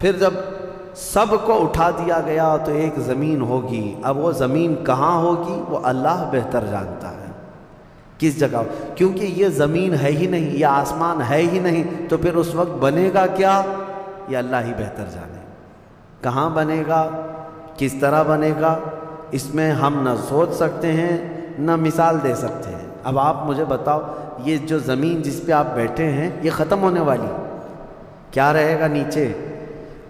پھر جب سب کو اٹھا دیا گیا تو ایک زمین ہوگی. اب وہ زمین کہاں ہوگی وہ اللہ بہتر جانتا ہے کس جگہ، کیونکہ یہ زمین ہے ہی نہیں، یہ آسمان ہے ہی نہیں، تو پھر اس وقت بنے گا کیا یہ اللہ ہی بہتر جانے. کہاں بنے گا، کس طرح بنے گا، اس میں ہم نہ سوچ سکتے ہیں نہ مثال دے سکتے ہیں. اب آپ مجھے بتاؤ، یہ جو زمین جس پہ آپ بیٹھے ہیں یہ ختم ہونے والی، کیا رہے گا نیچے؟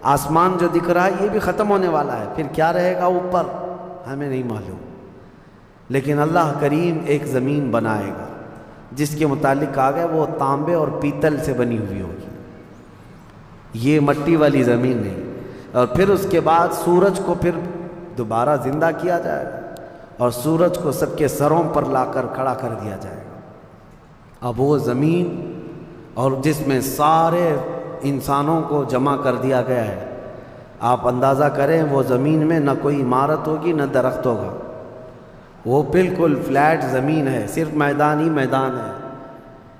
آسمان جو دکھ رہا ہے یہ بھی ختم ہونے والا ہے، پھر کیا رہے گا اوپر ہمیں نہیں معلوم. لیکن اللہ کریم ایک زمین بنائے گا جس کے متعلق کہا گیا وہ تانبے اور پیتل سے بنی ہوئی ہوگی، یہ مٹی والی زمین نہیں. اور پھر اس کے بعد سورج کو پھر دوبارہ زندہ کیا جائے گا اور سورج کو سب کے سروں پر لا کر کھڑا کر دیا جائے گا. اب وہ زمین اور جس میں سارے انسانوں کو جمع کر دیا گیا ہے، آپ اندازہ کریں وہ زمین میں نہ کوئی عمارت ہوگی نہ درخت ہوگا، وہ بالکل فلیٹ زمین ہے، صرف میدان ہی میدان ہے.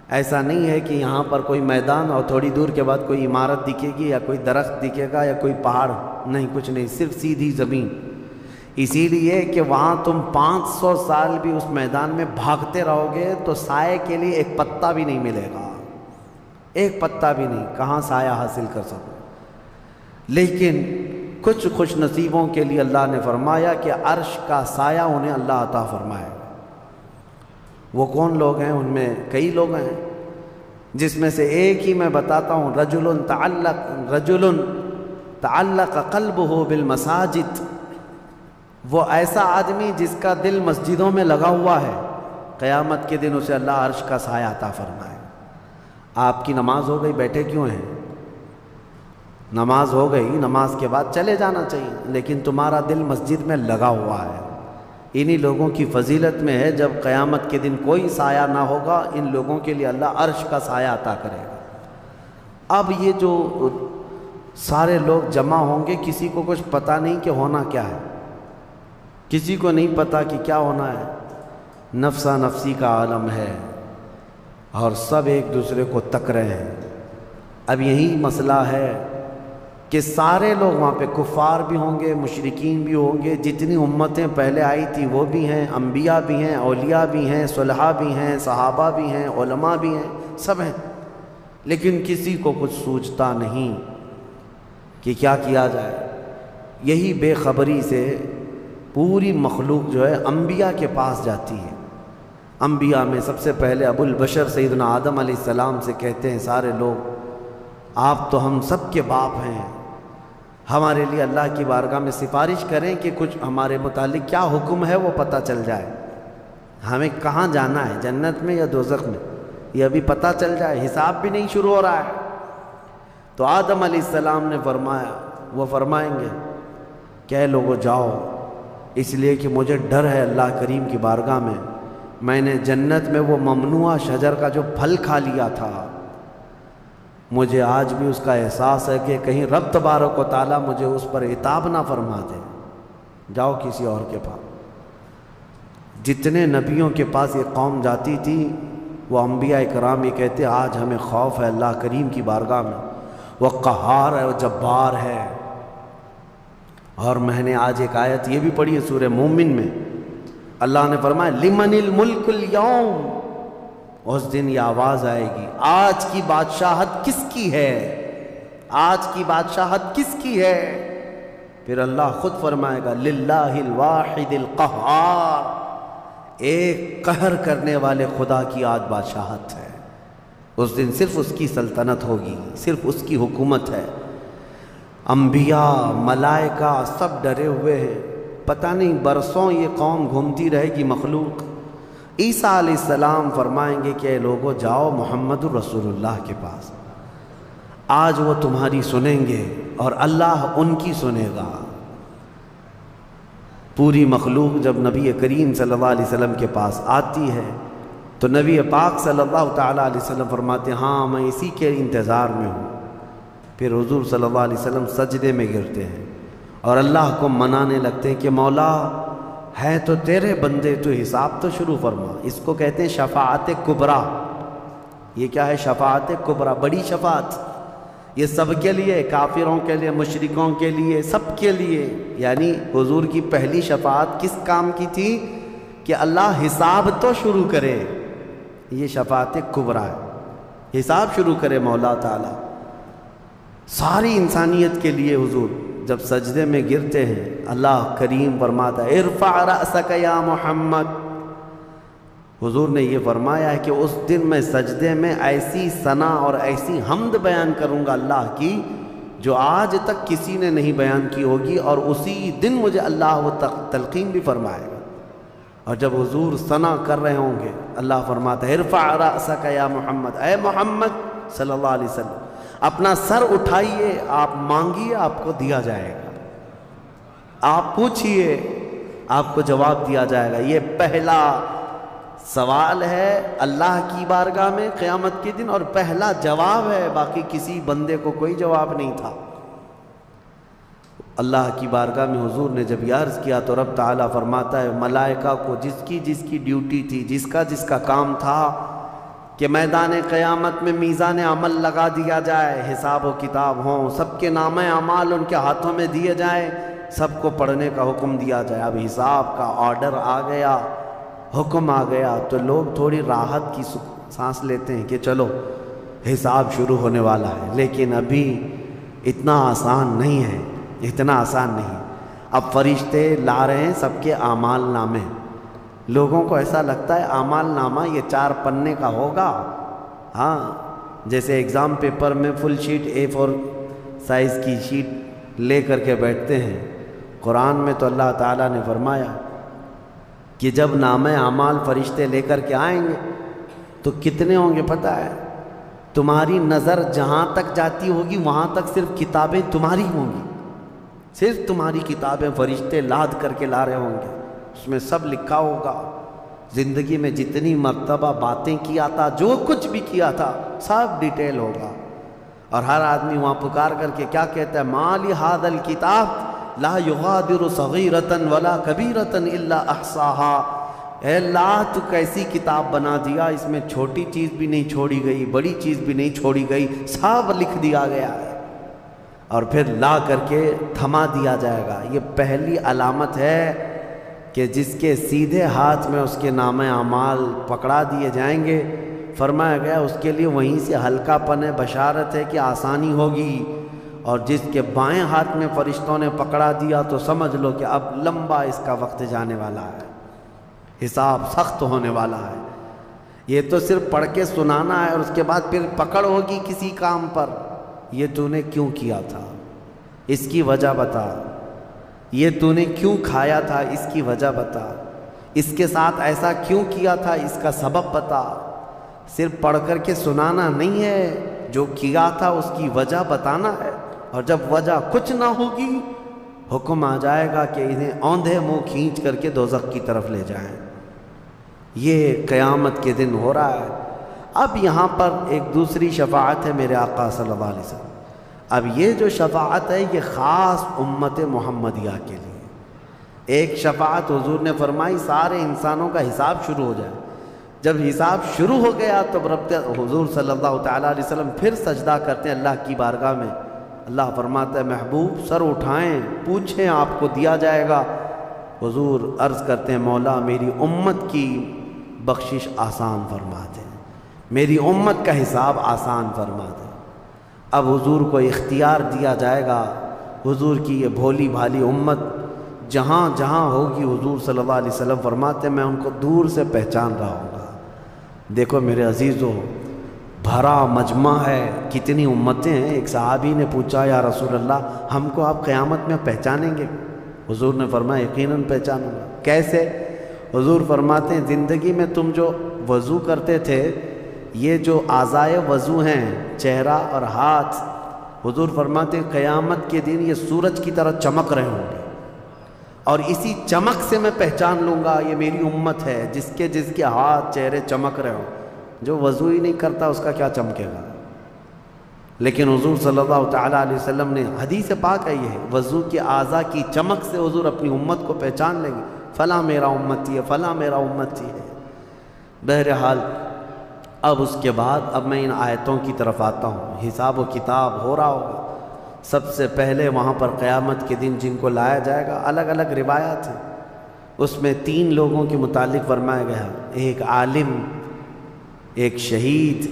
ایسا نہیں ہے کہ یہاں پر کوئی میدان اور تھوڑی دور کے بعد کوئی عمارت دکھے گی یا کوئی درخت دکھے گا یا کوئی پہاڑ، نہیں، کچھ نہیں، صرف سیدھی زمین. اسی لیے کہ وہاں تم 500 سال بھی اس میدان میں بھاگتے رہو گے تو سائے کے لیے ایک پتا بھی نہیں ملے گا، ایک پتا بھی نہیں، کہاں سایہ حاصل کر سکو. لیکن کچھ خوش نصیبوں کے لیے اللہ نے فرمایا کہ عرش کا سایہ انہیں اللہ عطا فرمائے. وہ کون لوگ ہیں؟ ان میں کئی لوگ ہیں، جس میں سے ایک ہی میں بتاتا ہوں. رجل تعلق قلبہ بالمساجد، وہ ایسا آدمی جس کا دل مسجدوں میں لگا ہوا ہے، قیامت کے دن اسے اللہ عرش کا سایہ عطا فرمائے. آپ کی نماز ہو گئی، بیٹھے کیوں ہیں؟ نماز ہو گئی، نماز کے بعد چلے جانا چاہیے، لیکن تمہارا دل مسجد میں لگا ہوا ہے. انہی لوگوں کی فضیلت میں ہے جب قیامت کے دن کوئی سایہ نہ ہوگا، ان لوگوں کے لیے اللہ عرش کا سایہ عطا کرے گا. اب یہ جو سارے لوگ جمع ہوں گے، کسی کو کچھ پتہ نہیں کہ ہونا کیا ہے، کسی کو نہیں پتہ کہ کیا ہونا ہے. نفسا نفسی کا عالم ہے اور سب ایک دوسرے کو تک رہے ہیں. اب یہی مسئلہ ہے کہ سارے لوگ وہاں پہ، کفار بھی ہوں گے، مشرکین بھی ہوں گے، جتنی امتیں پہلے آئی تھی وہ بھی ہیں، انبیاء بھی ہیں، اولیاء بھی ہیں، صلحاء بھی ہیں، صحابہ بھی ہیں، علماء بھی ہیں، سب ہیں. لیکن کسی کو کچھ سوچتا نہیں کہ کیا کیا جائے. یہی بے خبری سے پوری مخلوق جو ہے انبیاء کے پاس جاتی ہے. انبیاء میں سب سے پہلے ابو البشر سیدنا آدم علیہ السلام سے کہتے ہیں سارے لوگ، آپ تو ہم سب کے باپ ہیں، ہمارے لیے اللہ کی بارگاہ میں سفارش کریں کہ کچھ ہمارے متعلق کیا حکم ہے وہ پتہ چل جائے، ہمیں کہاں جانا ہے، جنت میں یا دوزخ میں، یہ ابھی پتہ چل جائے، حساب بھی نہیں شروع ہو رہا ہے. تو آدم علیہ السلام نے فرمایا، وہ فرمائیں گے کہ اے لوگو جاؤ، اس لیے کہ مجھے ڈر ہے اللہ کریم کی بارگاہ میں نے جنت میں وہ ممنوع شجر کا جو پھل کھا لیا تھا، مجھے آج بھی اس کا احساس ہے کہ کہیں رب تبارک و تعالیٰ مجھے اس پر عتاب نہ فرما دے. جاؤ کسی اور کے پاس. جتنے نبیوں کے پاس یہ قوم جاتی تھی وہ انبیاء کرام یہ کہتے آج ہمیں خوف ہے اللہ کریم کی بارگاہ میں، وہ قہار ہے، وہ جبار ہے. اور میں نے آج ایک آیت یہ بھی پڑھی ہے سورہ مومن میں، اللہ نے فرمایا لمن الملک اليوم، اس دن یہ آواز آئے گی آج کی بادشاہت کس کی ہے، آج کی بادشاہت کس کی ہے. پھر اللہ خود فرمائے گا للہ الواحد القہار، ایک قہر کرنے والے خدا کی آج بادشاہت ہے. اس دن صرف اس کی سلطنت ہوگی، صرف اس کی حکومت ہے. انبیاء، ملائکہ سب ڈرے ہوئے ہیں، پتہ نہیں برسوں یہ قوم گھومتی رہے گی مخلوق. عیسیٰ علیہ السلام فرمائیں گے کہ اے لوگو جاؤ محمد الرسول اللہ کے پاس، آج وہ تمہاری سنیں گے اور اللہ ان کی سنے گا. پوری مخلوق جب نبی کریم صلی اللہ علیہ وسلم کے پاس آتی ہے تو نبی پاک صلی اللہ تعالیٰ علیہ وسلم فرماتے ہیں ہاں میں اسی کے انتظار میں ہوں. پھر حضور صلی اللہ علیہ وسلم سجدے میں گرتے ہیں اور اللہ کو منانے لگتے ہیں کہ مولا ہے تو تیرے بندے، تو حساب تو شروع فرما. اس کو کہتے ہیں شفاعت کبریٰ. یہ کیا ہے شفاعت کبریٰ؟ بڑی شفاعت. یہ سب کے لیے، کافروں کے لیے، مشرکوں کے لیے، سب کے لیے۔ یعنی حضور کی پہلی شفاعت کس کام کی تھی؟ کہ اللہ حساب تو شروع کرے، یہ شفاعت کبریٰ ہے، حساب شروع کرے مولا تعالیٰ ساری انسانیت کے لیے۔ حضور جب سجدے میں گرتے ہیں اللہ کریم فرماتا ہے ارفع رأسک یا محمد۔ حضور نے یہ فرمایا ہے کہ اس دن میں سجدے میں ایسی ثنا اور ایسی حمد بیان کروں گا اللہ کی جو آج تک کسی نے نہیں بیان کی ہوگی، اور اسی دن مجھے اللہ وہ تلقین بھی فرمائے گا۔ اور جب حضور ثنا کر رہے ہوں گے اللہ فرماتا ہے ارفع رأسک یا محمد، اے محمد صلی اللہ علیہ وسلم اپنا سر اٹھائیے، آپ مانگیے آپ کو دیا جائے گا، آپ پوچھئے آپ کو جواب دیا جائے گا۔ یہ پہلا سوال ہے اللہ کی بارگاہ میں قیامت کے دن، اور پہلا جواب ہے، باقی کسی بندے کو کوئی جواب نہیں تھا۔ اللہ کی بارگاہ میں حضور نے جب یہ عرض کیا تو رب تعالیٰ فرماتا ہے ملائکہ کو جس کی ڈیوٹی تھی، جس کا کام تھا کہ میدان قیامت میں میزان عمل لگا دیا جائے، حساب و کتاب ہوں، سب کے نام اعمال ان کے ہاتھوں میں دیے جائیں، سب کو پڑھنے کا حکم دیا جائے۔ اب حساب کا آرڈر آ گیا، حکم آ گیا، تو لوگ تھوڑی راحت کی سانس لیتے ہیں کہ چلو حساب شروع ہونے والا ہے، لیکن ابھی اتنا آسان نہیں ہے، اتنا آسان نہیں۔ اب فرشتے لا رہے ہیں سب کے اعمال نامے، لوگوں کو ایسا لگتا ہے اعمال نامہ یہ 4 پنے کا ہوگا، ہاں جیسے ایگزام پیپر میں فل شیٹ A4 سائز کی شیٹ لے کر کے بیٹھتے ہیں۔ قرآن میں تو اللہ تعالیٰ نے فرمایا کہ جب نامہ اعمال فرشتے لے کر کے آئیں گے تو کتنے ہوں گے پتہ ہے؟ تمہاری نظر جہاں تک جاتی ہوگی وہاں تک صرف کتابیں تمہاری ہوں گی، صرف تمہاری کتابیں فرشتے لاد کر کے لا رہے ہوں گے، اس میں سب لکھا ہوگا، زندگی میں جتنی مرتبہ باتیں کیا تھا، جو کچھ بھی کیا تھا سب ڈیٹیل ہوگا۔ اور ہر آدمی وہاں پکار کر کے کیا کہتا ہے ما لہذا الکتاب لا یغادر صغیرۃ ولا کبیرۃ الا احصاها، اے اللہ تو کیسی کتاب بنا دیا، اس میں چھوٹی چیز بھی نہیں چھوڑی گئی، بڑی چیز بھی نہیں چھوڑی گئی، سب لکھ دیا گیا ہے، اور پھر لا کر کے تھما دیا جائے گا۔ یہ پہلی علامت ہے کہ جس کے سیدھے ہاتھ میں اس کے نامہ اعمال پکڑا دیے جائیں گے، فرمایا گیا اس کے لیے وہیں سے ہلکا پن ہے، بشارت ہے کہ آسانی ہوگی، اور جس کے بائیں ہاتھ میں فرشتوں نے پکڑا دیا تو سمجھ لو کہ اب لمبا اس کا وقت جانے والا ہے، حساب سخت ہونے والا ہے۔ یہ تو صرف پڑھ کے سنانا ہے، اور اس کے بعد پھر پکڑ ہوگی کسی کام پر، یہ تو نے کیوں کیا تھا اس کی وجہ بتا، یہ تو نے کیوں کھایا تھا اس کی وجہ بتا، اس کے ساتھ ایسا کیوں کیا تھا اس کا سبب بتا۔ صرف پڑھ کر کے سنانا نہیں ہے، جو کیا تھا اس کی وجہ بتانا ہے، اور جب وجہ کچھ نہ ہوگی حکم آ جائے گا کہ انہیں اوندھے منہ کھینچ کر کے دوزخ کی طرف لے جائیں۔ یہ قیامت کے دن ہو رہا ہے۔ اب یہاں پر ایک دوسری شفاعت ہے میرے آقا صلی اللہ علیہ وسلم۔ اب یہ جو شفاعت ہے یہ خاص امت محمدیہ کے لیے۔ ایک شفاعت حضور نے فرمائی سارے انسانوں کا حساب شروع ہو جائے، جب حساب شروع ہو گیا تو رب حضور صلی اللہ تعالیٰ علیہ وسلم پھر سجدہ کرتے ہیں اللہ کی بارگاہ میں۔ اللہ فرماتا ہے محبوب سر اٹھائیں، پوچھیں آپ کو دیا جائے گا۔ حضور عرض کرتے ہیں مولا میری امت کی بخشش آسان فرما دیں، میری امت کا حساب آسان فرما دیں۔ اب حضور کو اختیار دیا جائے گا، حضور کی یہ بھولی بھالی امت جہاں جہاں ہوگی حضور صلی اللہ علیہ وسلم فرماتے ہیں میں ان کو دور سے پہچان رہا ہوں گا۔ دیکھو میرے عزیزو بھرا مجمع ہے، کتنی امتیں ہیں۔ ایک صحابی نے پوچھا یا رسول اللہ ہم کو آپ قیامت میں پہچانیں گے؟ حضور نے فرمایا یقیناً پہچانوں گا۔ کیسے؟ حضور فرماتے ہیں زندگی میں تم جو وضو کرتے تھے، یہ جو اعضائے وضو ہیں چہرہ اور ہاتھ، حضور فرماتے ہیں قیامت کے دن یہ سورج کی طرح چمک رہے ہوں گے، اور اسی چمک سے میں پہچان لوں گا یہ میری امت ہے، جس کے ہاتھ چہرے چمک رہے ہوں۔ جو وضو ہی نہیں کرتا اس کا کیا چمکے گا؟ لیکن حضور صلی اللہ تعالیٰ علیہ وسلم نے حدیث پاک ہے یہ وضو کے اعضاء کی چمک سے حضور اپنی امت کو پہچان لیں گے، فلاں میرا امتی ہے، فلاں میرا امتی ہے۔ بہرحال اب اس کے بعد اب میں ان آیتوں کی طرف آتا ہوں. حساب و کتاب ہو رہا ہوگا. سب سے پہلے وہاں پر قیامت کے دن جن کو لایا جائے گا، الگ الگ روایات ہیں، اس میں 3 لوگوں کے متعلق فرمایا گیا، ایک عالم، ایک شہید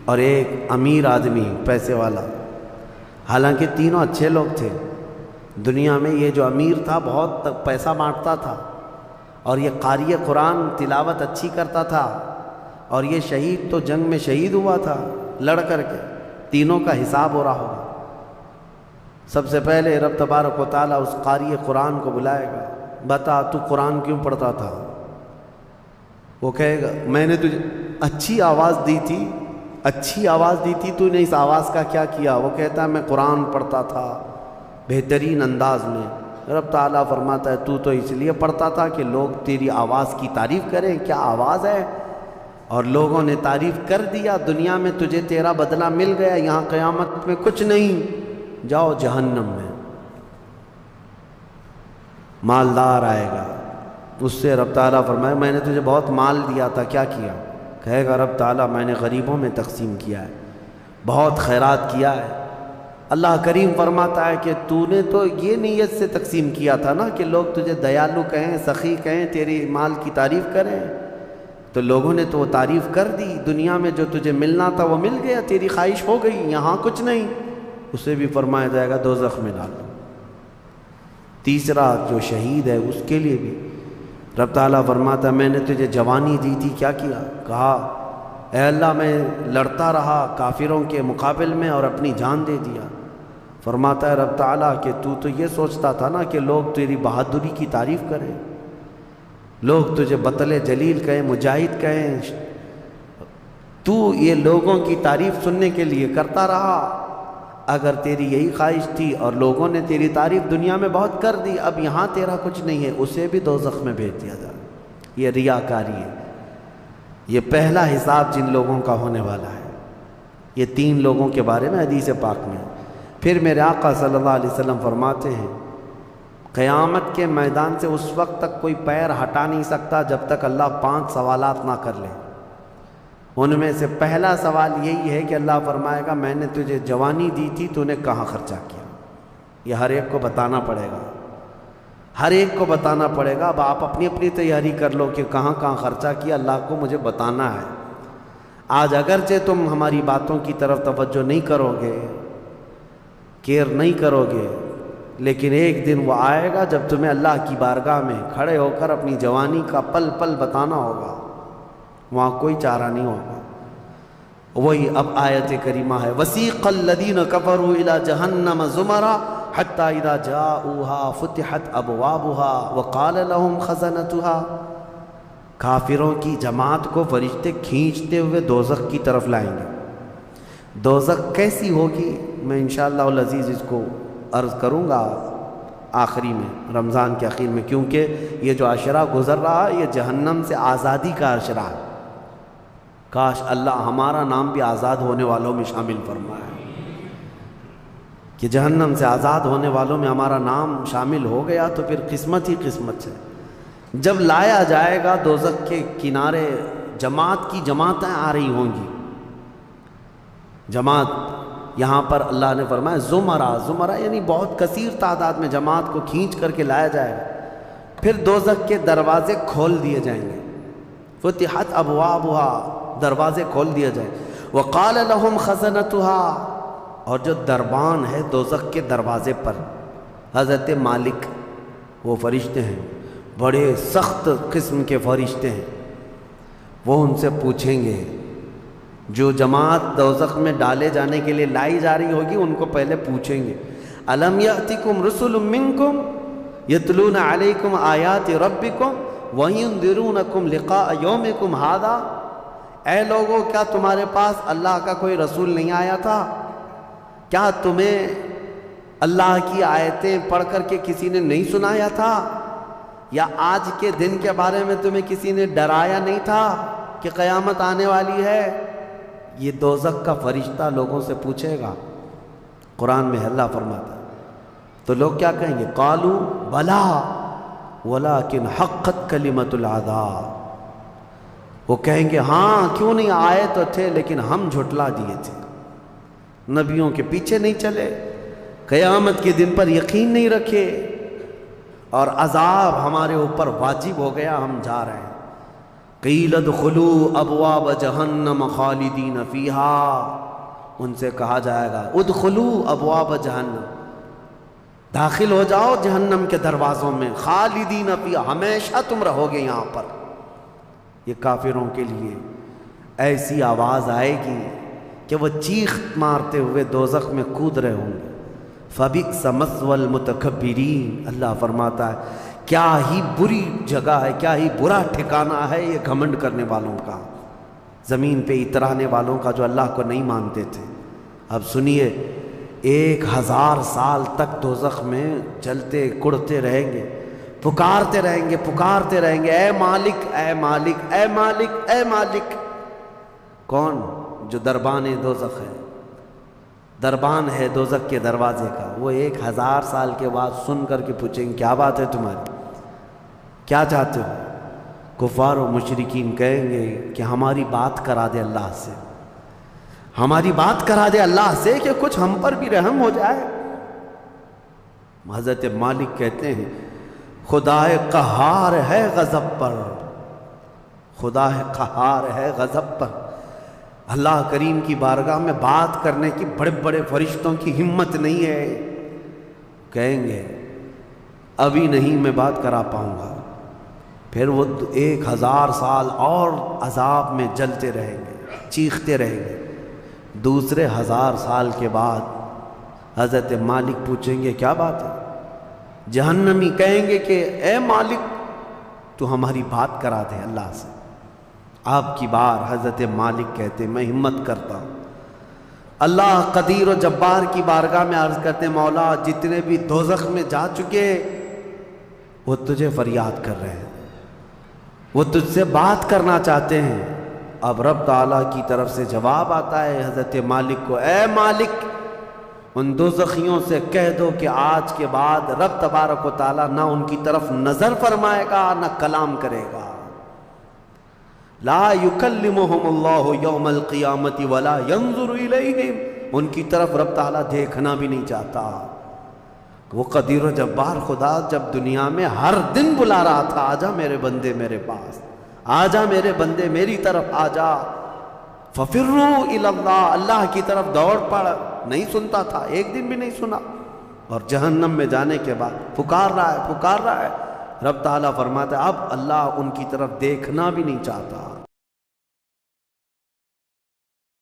اور ایک امیر آدمی پیسے والا. حالانکہ تینوں اچھے لوگ تھے. دنیا میں یہ جو امیر تھا بہت پیسہ بانٹتا تھا، اور یہ قاری قرآن تلاوت اچھی کرتا تھا، اور یہ شہید تو جنگ میں شہید ہوا تھا لڑ کر کے. تینوں کا حساب ہو رہا ہوگا. سب سے پہلے رب تبارک و تعالیٰ اس قاری قرآن کو بلائے گا، بتا تو قرآن کیوں پڑھتا تھا؟ وہ کہے گا میں نے تجھے اچھی آواز دی تھی، تو نے اس آواز کا کیا کیا؟ وہ کہتا ہے میں قرآن پڑھتا تھا بہترین انداز میں. رب تعالیٰ فرماتا ہے تو اس لیے پڑھتا تھا کہ لوگ تیری آواز کی تعریف کریں، کیا آواز ہے، اور لوگوں نے تعریف کر دیا. دنیا میں تجھے تیرا بدلہ مل گیا، یہاں قیامت میں کچھ نہیں، جاؤ جہنم میں. مالدار آئے گا، اس سے رب تعالیٰ فرمائے میں نے تجھے بہت مال دیا تھا، کیا کیا؟ کہے گا رب تعالیٰ میں نے غریبوں میں تقسیم کیا ہے، بہت خیرات کیا ہے. اللہ کریم فرماتا ہے کہ تو نے تو یہ نیت سے تقسیم کیا تھا نا کہ لوگ تجھے دیالو کہیں، سخی کہیں، تیری مال کی تعریف کریں. تو لوگوں نے تو وہ تعریف کر دی. دنیا میں جو تجھے ملنا تھا وہ مل گیا، تیری خواہش ہو گئی، یہاں کچھ نہیں. اسے بھی فرمایا جائے گا دوزخ میں ڈالو. تیسرا جو شہید ہے اس کے لیے بھی رب تعالیٰ فرماتا ہے میں نے تجھے جوانی دی تھی، کیا کیا؟ کہا اے اللہ میں لڑتا رہا کافروں کے مقابل میں اور اپنی جان دے دیا. فرماتا ہے رب تعالیٰ کہ تو یہ سوچتا تھا نا کہ لوگ تیری بہادری کی تعریف کریں، لوگ تجھے بطل جلیل کہیں، مجاہد کہیں، تو یہ لوگوں کی تعریف سننے کے لیے کرتا رہا. اگر تیری یہی خواہش تھی اور لوگوں نے تیری تعریف دنیا میں بہت کر دی، اب یہاں تیرا کچھ نہیں ہے، اسے بھی دوزخ میں بھیج دیا جائے. یہ ریاکاری ہے. یہ پہلا حساب جن لوگوں کا ہونے والا ہے. یہ 3 لوگوں کے بارے میں حدیث پاک میں. پھر میرے آقا صلی اللہ علیہ وسلم فرماتے ہیں قیامت کے میدان سے اس وقت تک کوئی پیر ہٹا نہیں سکتا جب تک اللہ 5 سوالات نہ کر لے. ان میں سے پہلا سوال یہی ہے کہ اللہ فرمائے گا میں نے تجھے جوانی دی تھی، تو نے کہاں خرچہ کیا؟ یہ ہر ایک کو بتانا پڑے گا، ہر ایک کو بتانا پڑے گا. اب آپ اپنی اپنی تیاری کر لو کہ کہاں کہاں خرچہ کیا، اللہ کو مجھے بتانا ہے. آج اگرچہ تم ہماری باتوں کی طرف توجہ نہیں کرو گے، کیئر نہیں کرو گے، لیکن ایک دن وہ آئے گا جب تمہیں اللہ کی بارگاہ میں کھڑے ہو کر اپنی جوانی کا پل پل بتانا ہوگا. وہاں کوئی چارہ نہیں ہوگا. وہی اب آیت کریمہ ہے وَسِيقَ الَّذِينَ كَفَرُوا إِلَى جَهَنَّمَ زُمَرًا حَتَّى إِذَا جَاءُوهَا فُتِحَتْ أَبْوَابُهَا وَقَالَ لَهُمْ خَزَنَتُهَا. کافروں کی جماعت کو فرشتے کھینچتے ہوئے دوزخ کی طرف لائیں گے. دوزخ کیسی ہوگی میں انشاءاللہ العزیز اس کو عرض کروں گا آخری میں، رمضان کے آخر میں، کیونکہ یہ جو عشرہ گزر رہا ہے یہ جہنم سے آزادی کا عشرہ ہے. کاش اللہ ہمارا نام بھی آزاد ہونے والوں میں شامل فرمائے کہ جہنم سے آزاد ہونے والوں میں ہمارا نام شامل ہو گیا تو پھر قسمت ہی قسمت ہے. جب لایا جائے گا دوزخ کے کنارے جماعت کی جماعتیں آ رہی ہوں گی. جماعت یہاں پر اللہ نے فرمایا زمرہ یعنی بہت کثیر تعداد میں جماعت کو کھینچ کر کے لایا جائے گا. پھر دوزخ کے دروازے کھول دیے جائیں گے. فتحت ابوابها دروازے کھول دیے جائیں. وقال لهم خزنتها اور جو دربان ہے دوزخ کے دروازے پر حضرت مالک وہ فرشتے ہیں، بڑے سخت قسم کے فرشتے ہیں. وہ ان سے پوچھیں گے، جو جماعت دوزخ میں ڈالے جانے کے لیے لائی جا رہی ہوگی ان کو پہلے پوچھیں گے الم یأتکم رسل منکم یتلون علیکم آیات ربکم وینذرونکم لقاء یومکم ھذا. اے لوگوں کیا تمہارے پاس اللہ کا کوئی رسول نہیں آیا تھا؟ کیا تمہیں اللہ کی آیتیں پڑھ کر کے کسی نے نہیں سنایا تھا؟ یا آج کے دن کے بارے میں تمہیں کسی نے ڈرایا نہیں تھا کہ قیامت آنے والی ہے؟ یہ دوزخ کا فرشتہ لوگوں سے پوچھے گا. قرآن میں اللہ فرماتا ہے تو لوگ کیا کہیں گے؟ قالوا بلا ولکن حقت کلمۃ العذاب. وہ کہیں گے ہاں کیوں نہیں آئے تو تھے لیکن ہم جھٹلا دیے تھے، نبیوں کے پیچھے نہیں چلے، قیامت کے دن پر یقین نہیں رکھے، اور عذاب ہمارے اوپر واجب ہو گیا، ہم جا رہے ہیں۔ قیل ادخلوا ابواب جہنم خالدین فیہا، ان سے کہا جائے گا ادخلوا ابواب جہنم، داخل ہو جاؤ جہنم کے دروازوں میں، خالدین فیہا، ہمیشہ تم رہو گے یہاں پر۔ یہ کافروں کے لیے ایسی آواز آئے گی کہ وہ چیخ مارتے ہوئے دوزخ میں کود رہے ہوں گے۔ فَبِئْسَ مَثْوَى الْمُتَكَبِّرِينَ، اللہ فرماتا ہے کیا ہی بری جگہ ہے، کیا ہی برا ٹھکانہ ہے یہ گھمنڈ کرنے والوں کا، زمین پہ اترانے والوں کا جو اللہ کو نہیں مانتے تھے۔ اب سنیے 1000 سال تک دوزخ میں جلتے کڑتے رہیں گے، پکارتے رہیں گے، پکارتے رہیں گے، اے مالک اے مالک اے مالک اے مالک۔ کون؟ جو دربان دوزخ ہے، دربان ہے دوزخ کے دروازے کا، وہ 1000 سال کے بعد سن کر کے پوچھیں گے کیا بات ہے تمہاری، کیا چاہتے ہو؟ کفار و مشرکین کہیں گے کہ ہماری بات کرا دے اللہ سے، ہماری بات کرا دے اللہ سے کہ کچھ ہم پر بھی رحم ہو جائے۔ حضرت مالک کہتے ہیں خدا قہار ہے غضب پر، خدا قہار ہے غضب پر۔ اللہ کریم کی بارگاہ میں بات کرنے کی بڑے بڑے فرشتوں کی ہمت نہیں ہے، کہیں گے ابھی نہیں میں بات کرا پاؤں گا، پھر وہ 1000 سال اور عذاب میں جلتے رہیں گے، چیختے رہیں گے۔ دوسرے 1000 سال کے بعد حضرت مالک پوچھیں گے کیا بات ہے؟ جہنمی کہیں گے کہ اے مالک تو ہماری بات کرا دے اللہ سے۔ آپ کی بار حضرت مالک کہتے میں ہمت کرتا ہوں، اللہ قدیر و جبار کی بارگاہ میں عرض کرتے مولا جتنے بھی دوزخ میں جا چکے وہ تجھے فریاد کر رہے ہیں، وہ تجھ سے بات کرنا چاہتے ہیں۔ اب رب تعالیٰ کی طرف سے جواب آتا ہے حضرت مالک کو، اے مالک ان دوزخیوں سے کہہ دو کہ آج کے بعد رب تبارک و تعالیٰ نہ ان کی طرف نظر فرمائے گا نہ کلام کرے گا۔ لا یکلمہم اللہ یوم القیامت ولا ینظر الیہم، ان کی طرف رب تعالیٰ دیکھنا بھی نہیں چاہتا۔ وہ قدیر و جبار خدا جب دنیا میں ہر دن بلا رہا تھا آجا میرے بندے میرے پاس، آجا میرے بندے میری طرف آجا، ففروا الی اللہ، اللہ کی طرف دوڑ پڑ، نہیں سنتا تھا، ایک دن بھی نہیں سنا۔ اور جہنم میں جانے کے بعد پکار رہا ہے، پکار رہا ہے۔ رب تعالیٰ فرماتا ہے اب اللہ ان کی طرف دیکھنا بھی نہیں چاہتا۔